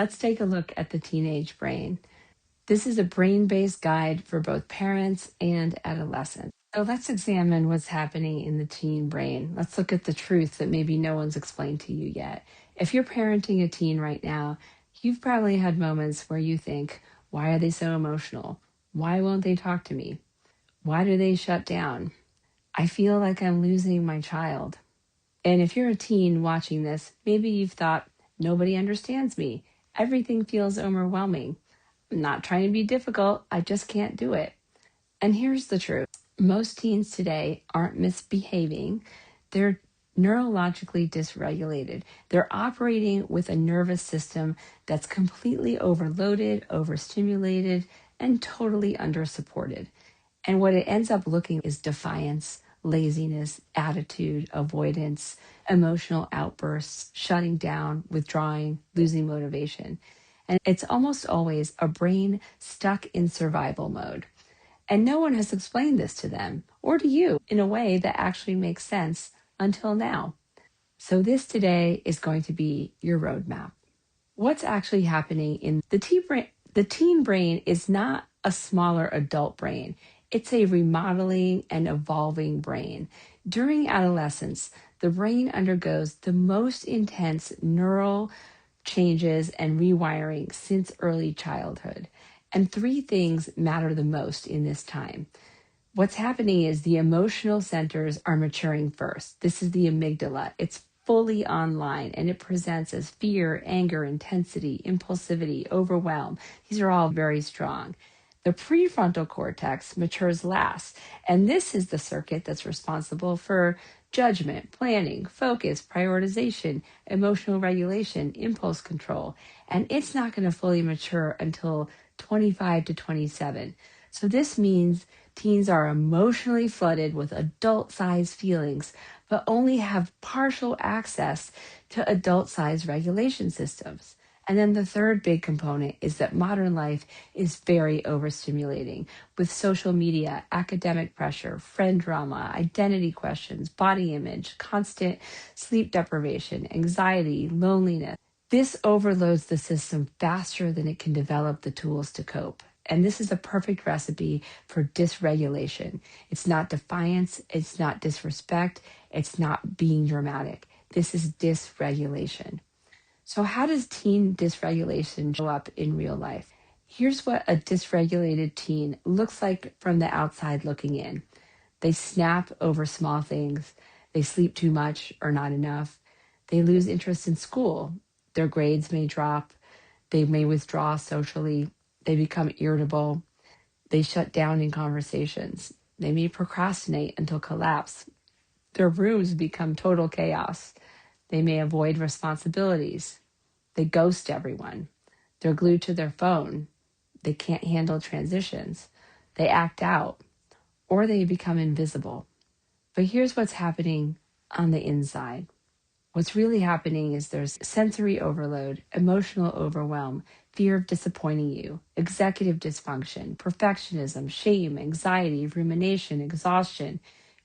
Let's take a look at the teenage brain. This is a brain-based guide for both parents and adolescents. So let's examine what's happening in the teen brain. Let's look at the truth that maybe no one's explained to you yet. If you're parenting a teen right now, you've probably had moments where you think, why are they so emotional? Why won't they talk to me? Why do they shut down? I feel like I'm losing my child. And if you're a teen watching this, maybe you've thought, nobody understands me. Everything feels overwhelming. I'm not trying to be difficult. I just can't do it. And here's the truth. Most teens today aren't misbehaving. They're neurologically dysregulated. They're operating with a nervous system that's completely overloaded, overstimulated, and totally undersupported. And what it ends up looking is defiance, laziness, attitude, avoidance, emotional outbursts, shutting down, withdrawing, losing motivation. And it's almost always a brain stuck in survival mode. And no one has explained this to them or to you in a way that actually makes sense until now. So this today is going to be your roadmap. What's actually happening in the teen brain? The teen brain is not a smaller adult brain. It's a remodeling and evolving brain. During adolescence, the brain undergoes the most intense neural changes and rewiring since early childhood. And three things matter the most in this time. What's happening is the emotional centers are maturing first. This is the amygdala. It's fully online and it presents as fear, anger, intensity, impulsivity, overwhelm. These are all very strong. The prefrontal cortex matures last, and this is the circuit that's responsible for judgment, planning, focus, prioritization, emotional regulation, impulse control. And it's not going to fully mature until 25 to 27. So this means teens are emotionally flooded with adult-sized feelings, but only have partial access to adult-sized regulation systems. And then the third big component is that modern life is very overstimulating with social media, academic pressure, friend drama, identity questions, body image, constant sleep deprivation, anxiety, loneliness. This overloads the system faster than it can develop the tools to cope. And this is a perfect recipe for dysregulation. It's not defiance, it's not disrespect, it's not being dramatic. This is dysregulation. So how does teen dysregulation show up in real life? Here's what a dysregulated teen looks like from the outside looking in. They snap over small things. They sleep too much or not enough. They lose interest in school. Their grades may drop. They may withdraw socially. They become irritable. They shut down in conversations. They may procrastinate until collapse. Their rooms become total chaos. They may avoid responsibilities. They ghost everyone. They're glued to their phone. They can't handle transitions. They act out, or they become invisible. But here's what's happening on the inside. What's really happening is there's sensory overload, emotional overwhelm, fear of disappointing you, executive dysfunction, perfectionism, shame, anxiety, rumination, exhaustion,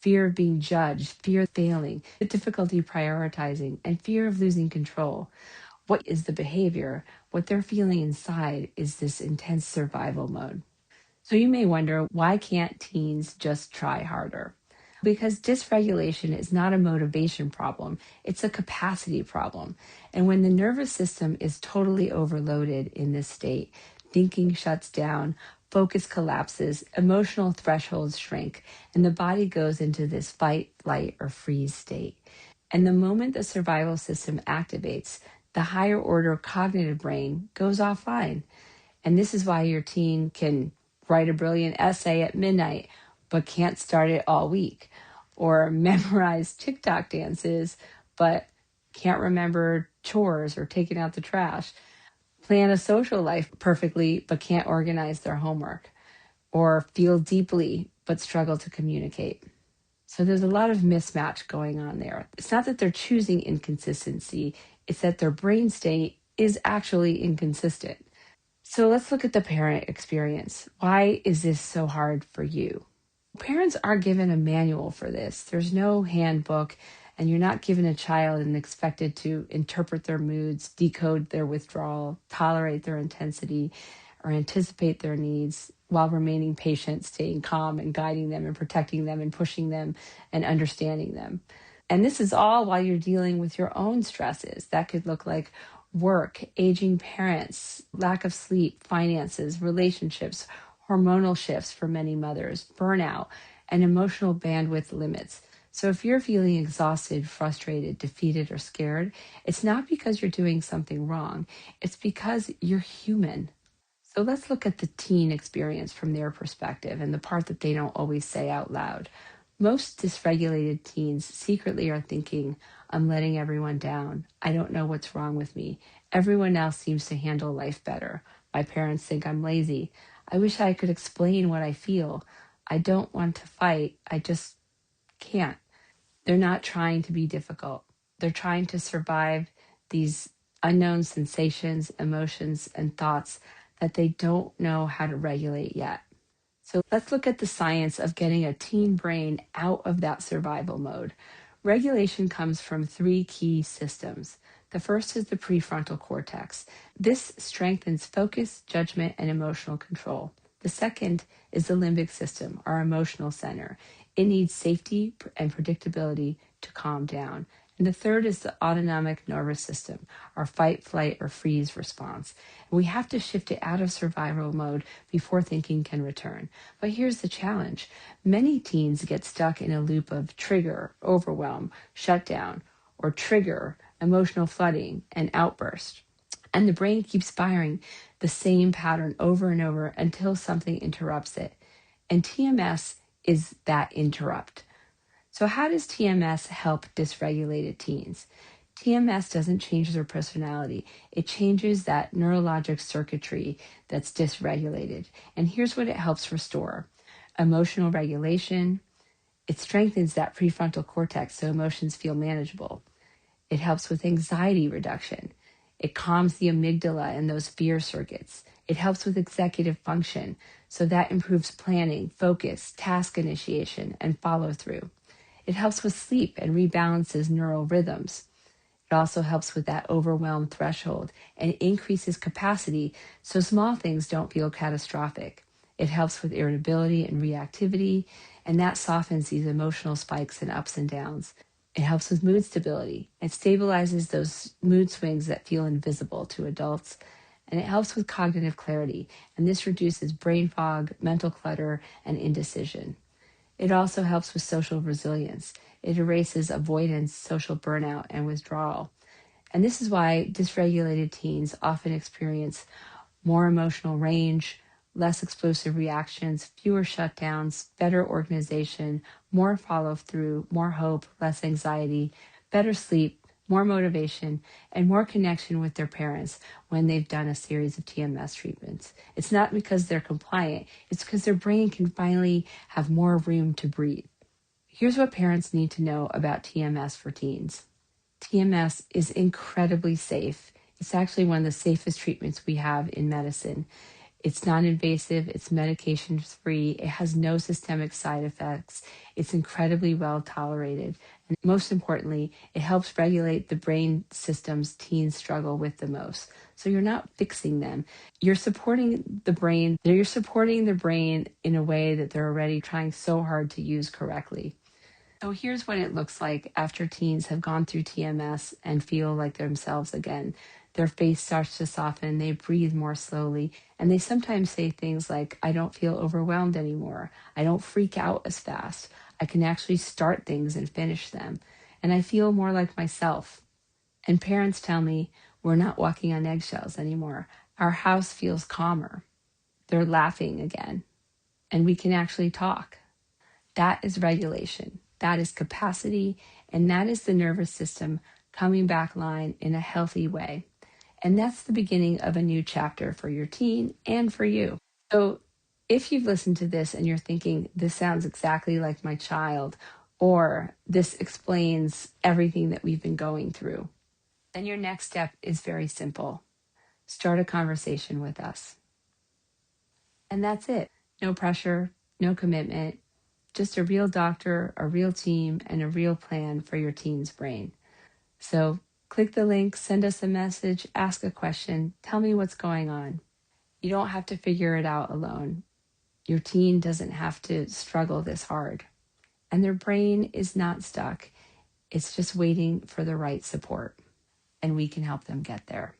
fear of being judged, fear of failing, difficulty prioritizing, and fear of losing control. What is the behavior? What they're feeling inside is this intense survival mode. So you may wonder, why can't teens just try harder? Because dysregulation is not a motivation problem, it's a capacity problem. And when the nervous system is totally overloaded in this state, thinking shuts down, focus collapses, emotional thresholds shrink, and the body goes into this fight, flight, or freeze state. And the moment the survival system activates, the higher order cognitive brain goes offline. And this is why your teen can write a brilliant essay at midnight, but can't start it all week, or memorize TikTok dances, but can't remember chores or taking out the trash, plan a social life perfectly, but can't organize their homework, or feel deeply, but struggle to communicate. So there's a lot of mismatch going on there. It's not that they're choosing inconsistency, it's that their brain state is actually inconsistent. So let's look at the parent experience. Why is this so hard for you? Parents aren't given a manual for this. There's no handbook, And you're not given a child and expected to interpret their moods, decode their withdrawal, tolerate their intensity, or anticipate their needs while remaining patient, staying calm and guiding them and protecting them and pushing them and understanding them. And this is all while you're dealing with your own stresses. That could look like work, aging parents, lack of sleep, finances, relationships, hormonal shifts for many mothers, burnout, and emotional bandwidth limits. So if you're feeling exhausted, frustrated, defeated, or scared, it's not because you're doing something wrong. It's because you're human. So let's look at the teen experience from their perspective and the part that they don't always say out loud. Most dysregulated teens secretly are thinking, I'm letting everyone down. I don't know what's wrong with me. Everyone else seems to handle life better. My parents think I'm lazy. I wish I could explain what I feel. I don't want to fight. I just can't. They're not trying to be difficult. They're trying to survive these unknown sensations, emotions, and thoughts that they don't know how to regulate yet. So let's look at the science of getting a teen brain out of that survival mode. Regulation comes from three key systems. The first is the prefrontal cortex. This strengthens focus, judgment, and emotional control. The second is the limbic system, our emotional center. It needs safety and predictability to calm down. And the third is the autonomic nervous system, our fight, flight, or freeze response. And we have to shift it out of survival mode before thinking can return. But here's the challenge. Many teens get stuck in a loop of trigger, overwhelm, shutdown, or trigger, emotional flooding, and outburst. And the brain keeps firing the same pattern over and over until something interrupts it. And TMS is that interrupt. So, how does TMS help dysregulated teens? TMS doesn't change their personality, it changes that neurologic circuitry that's dysregulated. And here's what it helps restore: emotional regulation. It strengthens that prefrontal cortex so emotions feel manageable. It helps with anxiety reduction. It calms the amygdala and those fear circuits. It helps with executive function, so that improves planning, focus, task initiation, and follow through. It helps with sleep and rebalances neural rhythms. It also helps with that overwhelm threshold and increases capacity so small things don't feel catastrophic. It helps with irritability and reactivity, and that softens these emotional spikes and ups and downs. It helps with mood stability. It stabilizes those mood swings that feel invisible to adults. And it helps with cognitive clarity. And this reduces brain fog, mental clutter, and indecision. It also helps with social resilience. It erases avoidance, social burnout, and withdrawal. And this is why dysregulated teens often experience more emotional range, less explosive reactions, fewer shutdowns, better organization, more follow through, more hope, less anxiety, better sleep, more motivation, and more connection with their parents when they've done a series of TMS treatments. It's not because they're compliant, it's because their brain can finally have more room to breathe. Here's what parents need to know about TMS for teens. TMS is incredibly safe. It's actually one of the safest treatments we have in medicine. It's non-invasive, it's medication-free, it has no systemic side effects, it's incredibly well tolerated, and most importantly, it helps regulate the brain systems teens struggle with the most. So you're not fixing them. You're supporting the brain. You're supporting the brain in a way that they're already trying so hard to use correctly. So here's what it looks like after teens have gone through TMS and feel like themselves again. Their face starts to soften, they breathe more slowly, and they sometimes say things like, I don't feel overwhelmed anymore. I don't freak out as fast. I can actually start things and finish them. And I feel more like myself. And parents tell me, we're not walking on eggshells anymore. Our house feels calmer. They're laughing again, and we can actually talk. That is regulation. That is capacity. And that is the nervous system coming back line in a healthy way. And that's the beginning of a new chapter for your teen and for you. So if you've listened to this and you're thinking, this sounds exactly like my child, or this explains everything that we've been going through, then your next step is very simple. Start a conversation with us. And that's it. No pressure, no commitment. just a real doctor, a real team, and a real plan for your teen's brain. So click the link, send us a message, ask a question, tell me what's going on. You don't have to figure it out alone. Your teen doesn't have to struggle this hard. And their brain is not stuck. It's just waiting for the right support. And we can help them get there.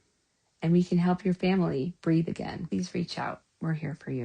And we can help your family breathe again. Please reach out. We're here for you.